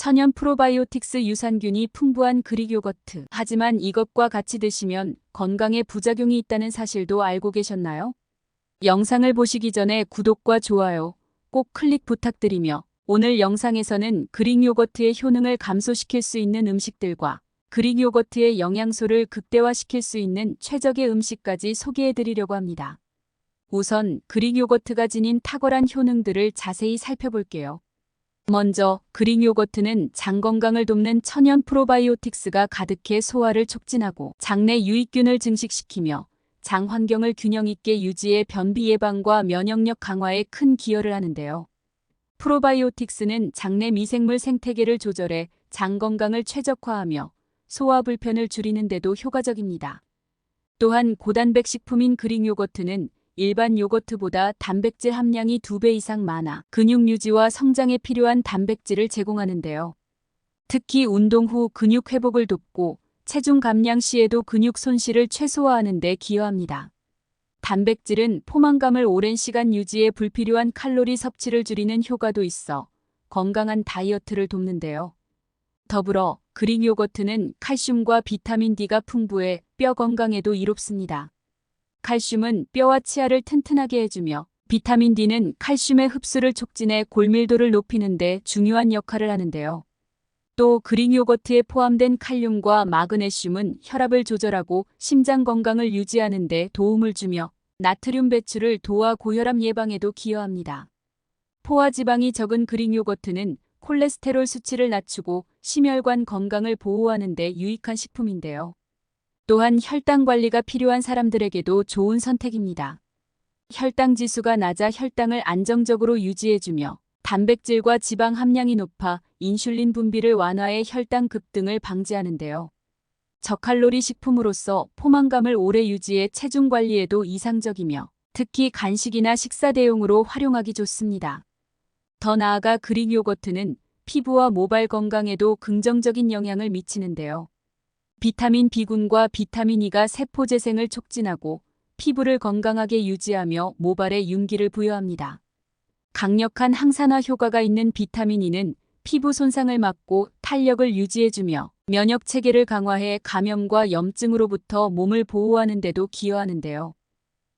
천연 프로바이오틱스 유산균이 풍부한 그릭 요거트. 하지만 이것과 같이 드시면 건강에 부작용이 있다는 사실도 알고 계셨나요? 영상을 보시기 전에 구독과 좋아요 꼭 클릭 부탁드리며 오늘 영상에서는 그릭 요거트의 효능을 감소시킬 수 있는 음식들과 그릭 요거트의 영양소를 극대화시킬 수 있는 최적의 음식까지 소개해드리려고 합니다. 우선 그릭 요거트가 지닌 탁월한 효능들을 자세히 살펴볼게요. 먼저 그릭 요거트는 장 건강을 돕는 천연 프로바이오틱스가 가득해 소화를 촉진하고 장내 유익균을 증식시키며 장 환경을 균형 있게 유지해 변비 예방과 면역력 강화에 큰 기여를 하는데요. 프로바이오틱스는 장내 미생물 생태계를 조절해 장 건강을 최적화하며 소화 불편을 줄이는 데도 효과적입니다. 또한 고단백 식품인 그릭 요거트는 일반 요거트보다 단백질 함량이 2배 이상 많아 근육 유지와 성장에 필요한 단백질을 제공하는데요. 특히 운동 후 근육 회복을 돕고 체중 감량 시에도 근육 손실을 최소화하는 데 기여합니다. 단백질은 포만감을 오랜 시간 유지해 불필요한 칼로리 섭취를 줄이는 효과도 있어 건강한 다이어트를 돕는데요. 더불어 그릭 요거트는 칼슘과 비타민 D가 풍부해 뼈 건강에도 이롭습니다. 칼슘은 뼈와 치아를 튼튼하게 해주며 비타민 D는 칼슘의 흡수를 촉진해 골밀도를 높이는 데 중요한 역할을 하는데요. 또 그릭 요거트에 포함된 칼륨과 마그네슘은 혈압을 조절하고 심장 건강을 유지하는 데 도움을 주며 나트륨 배출을 도와 고혈압 예방에도 기여합니다. 포화지방이 적은 그릭 요거트는 콜레스테롤 수치를 낮추고 심혈관 건강을 보호하는 데 유익한 식품인데요. 또한 혈당 관리가 필요한 사람들에게도 좋은 선택입니다. 혈당 지수가 낮아 혈당을 안정적으로 유지해주며 단백질과 지방 함량이 높아 인슐린 분비를 완화해 혈당 급등을 방지하는데요. 저칼로리 식품으로서 포만감을 오래 유지해 체중 관리에도 이상적이며 특히 간식이나 식사 대용으로 활용하기 좋습니다. 더 나아가 그릭 요거트는 피부와 모발 건강에도 긍정적인 영향을 미치는데요. 비타민 B군과 비타민 E가 세포 재생을 촉진하고 피부를 건강하게 유지하며 모발에 윤기를 부여합니다. 강력한 항산화 효과가 있는 비타민 E는 피부 손상을 막고 탄력을 유지해주며 면역 체계를 강화해 감염과 염증으로부터 몸을 보호하는 데도 기여하는데요.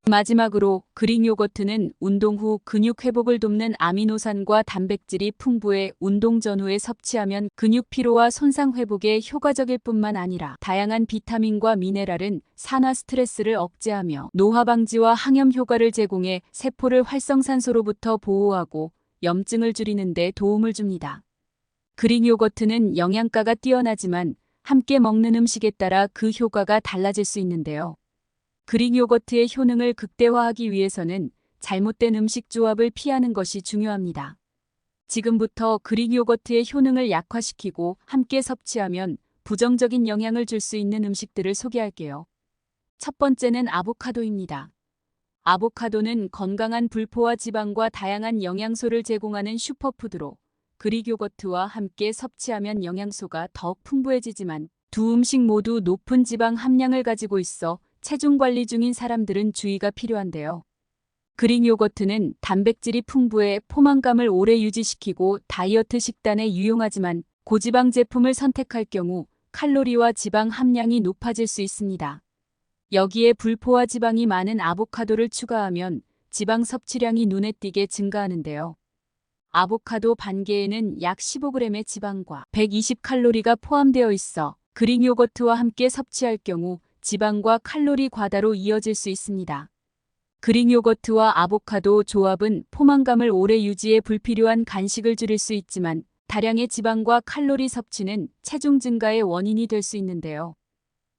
마지막으로 그릭 요거트는 운동 후 근육 회복을 돕는 아미노산과 단백질이 풍부해 운동 전후에 섭취하면 근육 피로와 손상 회복에 효과적일 뿐만 아니라 다양한 비타민과 미네랄은 산화 스트레스를 억제하며 노화 방지와 항염 효과를 제공해 세포를 활성산소로부터 보호하고 염증을 줄이는 데 도움을 줍니다. 그릭 요거트는 영양가가 뛰어나지만 함께 먹는 음식에 따라 그 효과가 달라질 수 있는데요. 그릭 요거트의 효능을 극대화하기 위해서는 잘못된 음식 조합을 피하는 것이 중요합니다. 지금부터 그릭 요거트의 효능을 약화시키고 함께 섭취하면 부정적인 영향을 줄 수 있는 음식들을 소개할게요. 첫 번째는 아보카도입니다. 아보카도는 건강한 불포화 지방과 다양한 영양소를 제공하는 슈퍼푸드로 그릭 요거트와 함께 섭취하면 영양소가 더욱 풍부해지지만 두 음식 모두 높은 지방 함량을 가지고 있어 체중 관리 중인 사람들은 주의가 필요한데요. 그릭 요거트는 단백질이 풍부해 포만감을 오래 유지시키고 다이어트 식단에 유용하지만 고지방 제품을 선택할 경우 칼로리와 지방 함량이 높아질 수 있습니다. 여기에 불포화 지방이 많은 아보카도를 추가하면 지방 섭취량이 눈에 띄게 증가하는데요. 아보카도 반 개에는 약 15g의 지방과 120칼로리가 포함되어 있어 그릭 요거트와 함께 섭취할 경우 지방과 칼로리 과다로 이어질 수 있습니다. 그릭 요거트와 아보카도 조합은 포만감을 오래 유지해 불필요한 간식을 줄일 수 있지만 다량의 지방과 칼로리 섭취는 체중 증가의 원인이 될 수 있는데요.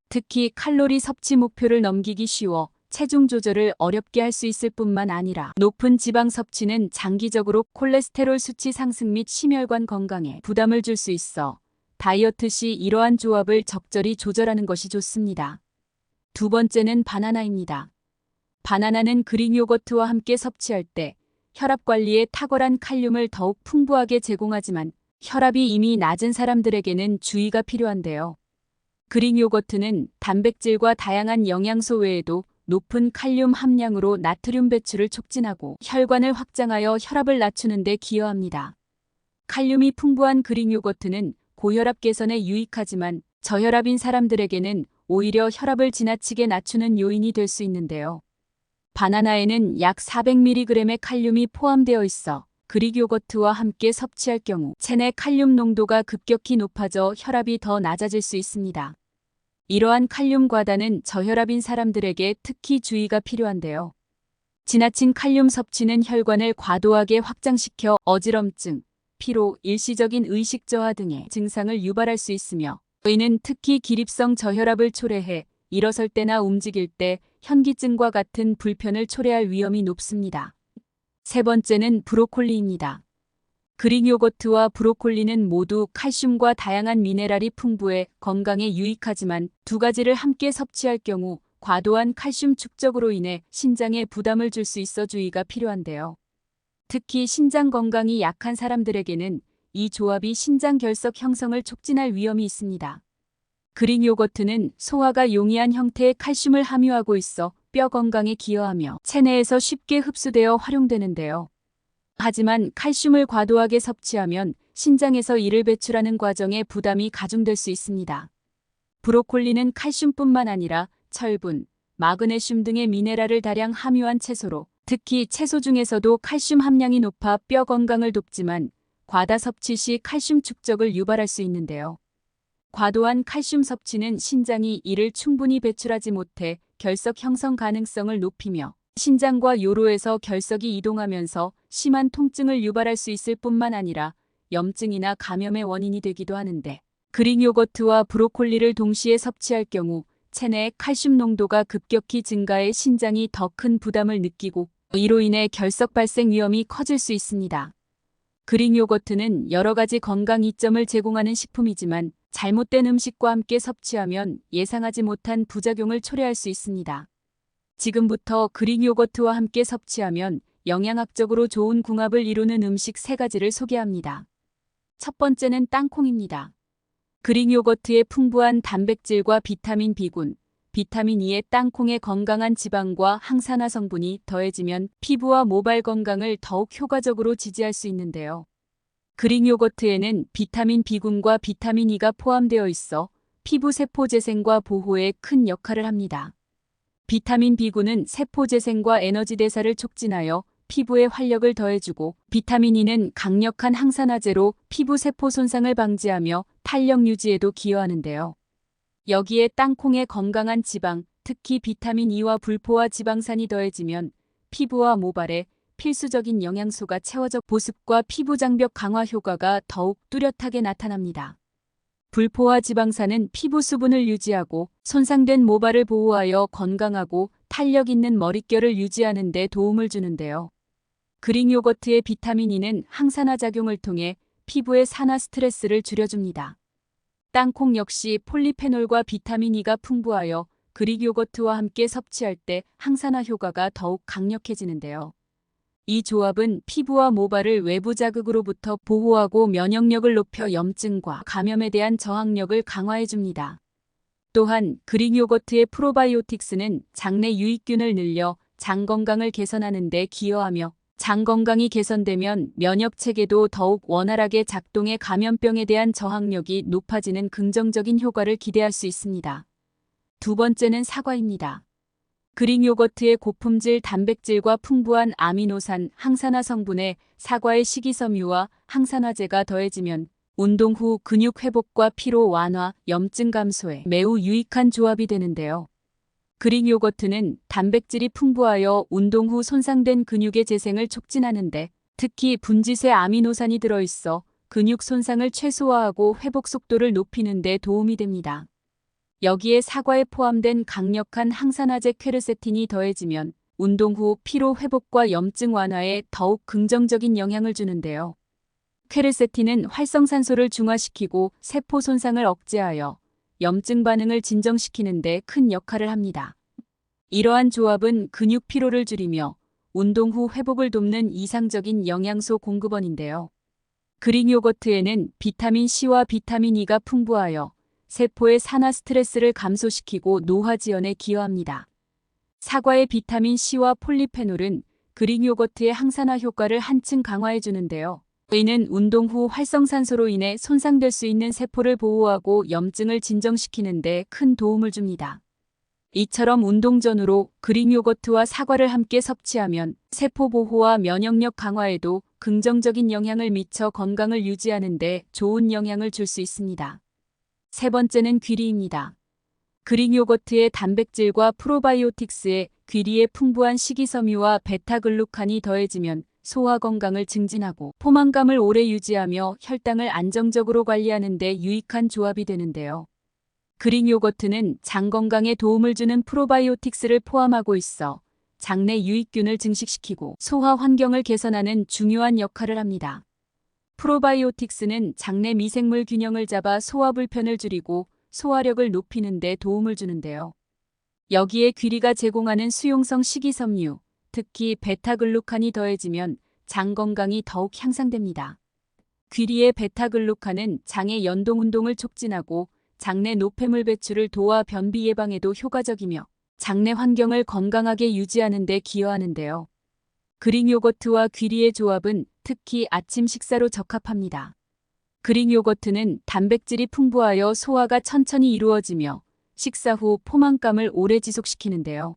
특히 칼로리 섭취 목표를 넘기기 쉬워 체중 조절을 어렵게 할 수 있을 뿐만 아니라 높은 지방 섭취는 장기적으로 콜레스테롤 수치 상승 및 심혈관 건강에 부담을 줄 수 있어 다이어트 시 이러한 조합을 적절히 조절하는 것이 좋습니다. 두 번째는 바나나입니다. 바나나는 그릭 요거트와 함께 섭취할 때 혈압 관리에 탁월한 칼륨을 더욱 풍부하게 제공하지만 혈압이 이미 낮은 사람들에게는 주의가 필요한데요. 그릭 요거트는 단백질과 다양한 영양소 외에도 높은 칼륨 함량으로 나트륨 배출을 촉진하고 혈관을 확장하여 혈압을 낮추는 데 기여합니다. 칼륨이 풍부한 그릭 요거트는 고혈압 개선에 유익하지만 저혈압인 사람들에게는 오히려 혈압을 지나치게 낮추는 요인이 될 수 있는데요. 바나나에는 약 400mg의 칼륨이 포함되어 있어 그릭 요거트와 함께 섭취할 경우 체내 칼륨 농도가 급격히 높아져 혈압이 더 낮아질 수 있습니다. 이러한 칼륨 과다는 저혈압인 사람들에게 특히 주의가 필요한데요. 지나친 칼륨 섭취는 혈관을 과도하게 확장시켜 어지럼증, 피로, 일시적인 의식 저하 등의 증상을 유발할 수 있으며 이는 특히 기립성 저혈압을 초래해 일어설 때나 움직일 때 현기증과 같은 불편을 초래할 위험이 높습니다. 세 번째는 브로콜리입니다. 그릭 요거트와 브로콜리는 모두 칼슘과 다양한 미네랄이 풍부해 건강에 유익하지만 두 가지를 함께 섭취할 경우 과도한 칼슘 축적으로 인해 신장에 부담을 줄 수 있어 주의가 필요한데요. 특히 신장 건강이 약한 사람들에게는 이 조합이 신장 결석 형성을 촉진할 위험이 있습니다. 그릭 요거트는 소화가 용이한 형태의 칼슘을 함유하고 있어 뼈 건강에 기여하며 체내에서 쉽게 흡수되어 활용되는데요. 하지만 칼슘을 과도하게 섭취하면 신장에서 이를 배출하는 과정에 부담이 가중될 수 있습니다. 브로콜리는 칼슘뿐만 아니라 철분, 마그네슘 등의 미네랄을 다량 함유한 채소로 특히 채소 중에서도 칼슘 함량이 높아 뼈 건강을 돕지만 과다 섭취 시 칼슘 축적을 유발할 수 있는데요. 과도한 칼슘 섭취는 신장이 이를 충분히 배출하지 못해 결석 형성 가능성을 높이며 신장과 요로에서 결석이 이동하면서 심한 통증을 유발할 수 있을 뿐만 아니라 염증이나 감염의 원인이 되기도 하는데 그릭 요거트와 브로콜리를 동시에 섭취할 경우 체내의 칼슘 농도가 급격히 증가해 신장이 더 큰 부담을 느끼고 이로 인해 결석 발생 위험이 커질 수 있습니다. 그릭 요거트는 여러 가지 건강 이점을 제공하는 식품이지만 잘못된 음식과 함께 섭취하면 예상하지 못한 부작용을 초래할 수 있습니다. 지금부터 그릭 요거트와 함께 섭취하면 영양학적으로 좋은 궁합을 이루는 음식 3가지를 소개합니다. 첫 번째는 땅콩입니다. 그릭 요거트의 풍부한 단백질과 비타민 B군, 비타민 E의 땅콩의 건강한 지방과 항산화 성분이 더해지면 피부와 모발 건강을 더욱 효과적으로 지지할 수 있는데요. 그릭 요거트에는 비타민 B군과 비타민 E가 포함되어 있어 피부 세포 재생과 보호에 큰 역할을 합니다. 비타민 B군은 세포 재생과 에너지 대사를 촉진하여 피부에 활력을 더해주고 비타민 E는 강력한 항산화제로 피부 세포 손상을 방지하며 탄력 유지에도 기여하는데요. 여기에 땅콩의 건강한 지방, 특히 비타민 E와 불포화 지방산이 더해지면 피부와 모발에 필수적인 영양소가 채워져 보습과 피부 장벽 강화 효과가 더욱 뚜렷하게 나타납니다. 불포화 지방산은 피부 수분을 유지하고 손상된 모발을 보호하여 건강하고 탄력 있는 머릿결을 유지하는 데 도움을 주는데요. 그릭 요거트의 비타민 E는 항산화 작용을 통해 피부의 산화 스트레스를 줄여줍니다. 땅콩 역시 폴리페놀과 비타민 E가 풍부하여 그릭 요거트와 함께 섭취할 때 항산화 효과가 더욱 강력해지는데요. 이 조합은 피부와 모발을 외부 자극으로부터 보호하고 면역력을 높여 염증과 감염에 대한 저항력을 강화해줍니다. 또한 그릭 요거트의 프로바이오틱스는 장내 유익균을 늘려 장 건강을 개선하는 데 기여하며 장 건강이 개선되면 면역 체계도 더욱 원활하게 작동해 감염병에 대한 저항력이 높아지는 긍정적인 효과를 기대할 수 있습니다. 두 번째는 사과입니다. 그릭 요거트의 고품질 단백질과 풍부한 아미노산, 항산화 성분에 사과의 식이섬유와 항산화제가 더해지면 운동 후 근육 회복과 피로 완화, 염증 감소에 매우 유익한 조합이 되는데요. 그릭 요거트는 단백질이 풍부하여 운동 후 손상된 근육의 재생을 촉진하는데 특히 분지쇄 아미노산이 들어있어 근육 손상을 최소화하고 회복 속도를 높이는 데 도움이 됩니다. 여기에 사과에 포함된 강력한 항산화제 퀘르세틴이 더해지면 운동 후 피로 회복과 염증 완화에 더욱 긍정적인 영향을 주는데요. 퀘르세틴은 활성산소를 중화시키고 세포 손상을 억제하여 염증 반응을 진정시키는 데 큰 역할을 합니다. 이러한 조합은 근육 피로를 줄이며 운동 후 회복을 돕는 이상적인 영양소 공급원인데요. 그릭 요거트에는 비타민 C와 비타민 E가 풍부하여 세포의 산화 스트레스를 감소시키고 노화 지연에 기여합니다. 사과의 비타민 C와 폴리페놀은 그릭 요거트의 항산화 효과를 한층 강화해 주는데요. 이는 운동 후 활성산소로 인해 손상될 수 있는 세포를 보호하고 염증을 진정시키는 데 큰 도움을 줍니다. 이처럼 운동 전후로 그릭 요거트와 사과를 함께 섭취하면 세포 보호와 면역력 강화에도 긍정적인 영향을 미쳐 건강을 유지하는 데 좋은 영향을 줄 수 있습니다. 세 번째는 귀리입니다. 그릭 요거트의 단백질과 프로바이오틱스에 귀리의 풍부한 식이섬유와 베타글루칸이 더해지면 소화 건강을 증진하고 포만감을 오래 유지하며 혈당을 안정적으로 관리하는 데 유익한 조합이 되는데요. 그릭 요거트는 장 건강에 도움을 주는 프로바이오틱스를 포함하고 있어 장내 유익균을 증식시키고 소화 환경을 개선하는 중요한 역할을 합니다. 프로바이오틱스는 장내 미생물 균형을 잡아 소화 불편을 줄이고 소화력을 높이는 데 도움을 주는데요. 여기에 귀리가 제공하는 수용성 식이섬유, 특히 베타글루칸이 더해지면 장 건강이 더욱 향상됩니다. 귀리의 베타글루칸은 장의 연동 운동을 촉진하고 장내 노폐물 배출을 도와 변비 예방에도 효과적이며 장내 환경을 건강하게 유지하는 데 기여하는데요. 그릭 요거트와 귀리의 조합은 특히 아침 식사로 적합합니다. 그릭 요거트는 단백질이 풍부하여 소화가 천천히 이루어지며 식사 후 포만감을 오래 지속시키는데요.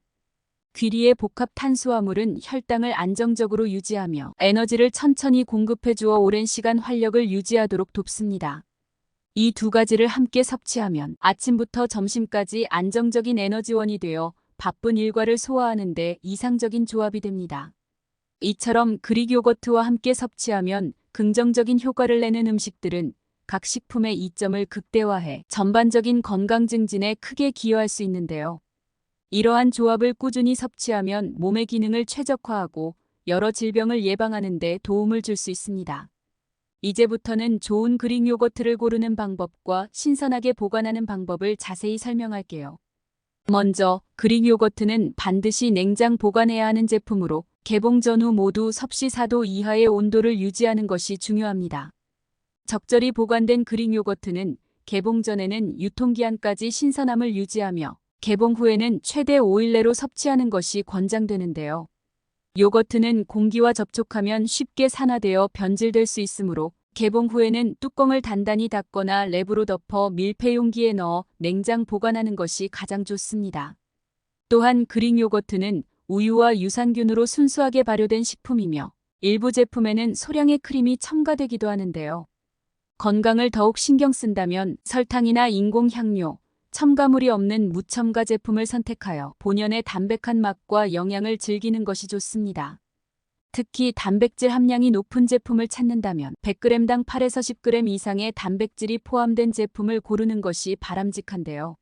귀리의 복합 탄수화물은 혈당을 안정적으로 유지하며 에너지를 천천히 공급해 주어 오랜 시간 활력을 유지하도록 돕습니다. 이 두 가지를 함께 섭취하면 아침부터 점심까지 안정적인 에너지원이 되어 바쁜 일과를 소화하는 데 이상적인 조합이 됩니다. 이처럼 그릭 요거트와 함께 섭취하면 긍정적인 효과를 내는 음식들은 각 식품의 이점을 극대화해 전반적인 건강 증진에 크게 기여할 수 있는데요. 이러한 조합을 꾸준히 섭취하면 몸의 기능을 최적화하고 여러 질병을 예방하는 데 도움을 줄 수 있습니다. 이제부터는 좋은 그릭 요거트를 고르는 방법과 신선하게 보관하는 방법을 자세히 설명할게요. 먼저 그릭 요거트는 반드시 냉장 보관해야 하는 제품으로 개봉 전후 모두 섭씨 4도 이하의 온도를 유지하는 것이 중요합니다. 적절히 보관된 그릭 요거트는 개봉 전에는 유통기한까지 신선함을 유지하며 개봉 후에는 최대 5일 내로 섭취하는 것이 권장되는데요. 요거트는 공기와 접촉하면 쉽게 산화되어 변질될 수 있으므로 개봉 후에는 뚜껑을 단단히 닫거나 랩으로 덮어 밀폐 용기에 넣어 냉장 보관하는 것이 가장 좋습니다. 또한 그릭 요거트는 우유와 유산균으로 순수하게 발효된 식품이며 일부 제품에는 소량의 크림이 첨가되기도 하는데요. 건강을 더욱 신경 쓴다면 설탕이나 인공향료, 첨가물이 없는 무첨가 제품을 선택하여 본연의 담백한 맛과 영양을 즐기는 것이 좋습니다. 특히 단백질 함량이 높은 제품을 찾는다면 100g당 8에서 10g 이상의 단백질이 포함된 제품을 고르는 것이 바람직한데요.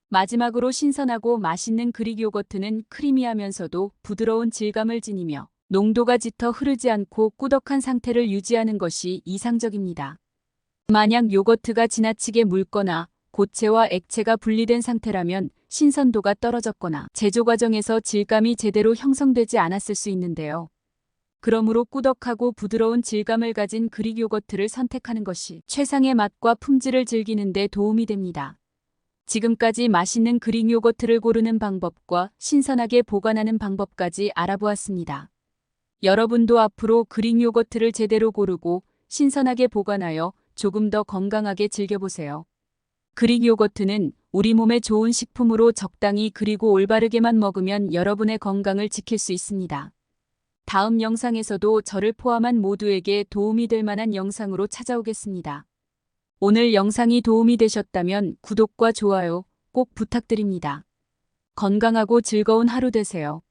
마지막으로 신선하고 맛있는 그릭 요거트는 크리미하면서도 부드러운 질감을 지니며 농도가 짙어 흐르지 않고 꾸덕한 상태를 유지하는 것이 이상적입니다. 만약 요거트가 지나치게 묽거나 고체와 액체가 분리된 상태라면 신선도가 떨어졌거나 제조 과정에서 질감이 제대로 형성되지 않았을 수 있는데요. 그러므로 꾸덕하고 부드러운 질감을 가진 그릭 요거트를 선택하는 것이 최상의 맛과 품질을 즐기는 데 도움이 됩니다. 지금까지 맛있는 그릭 요거트를 고르는 방법과 신선하게 보관하는 방법까지 알아보았습니다. 여러분도 앞으로 그릭 요거트를 제대로 고르고 신선하게 보관하여 조금 더 건강하게 즐겨보세요. 그릭 요거트는 우리 몸에 좋은 식품으로 적당히 그리고 올바르게만 먹으면 여러분의 건강을 지킬 수 있습니다. 다음 영상에서도 저를 포함한 모두에게 도움이 될 만한 영상으로 찾아오겠습니다. 오늘 영상이 도움이 되셨다면 구독과 좋아요 꼭 부탁드립니다. 건강하고 즐거운 하루 되세요.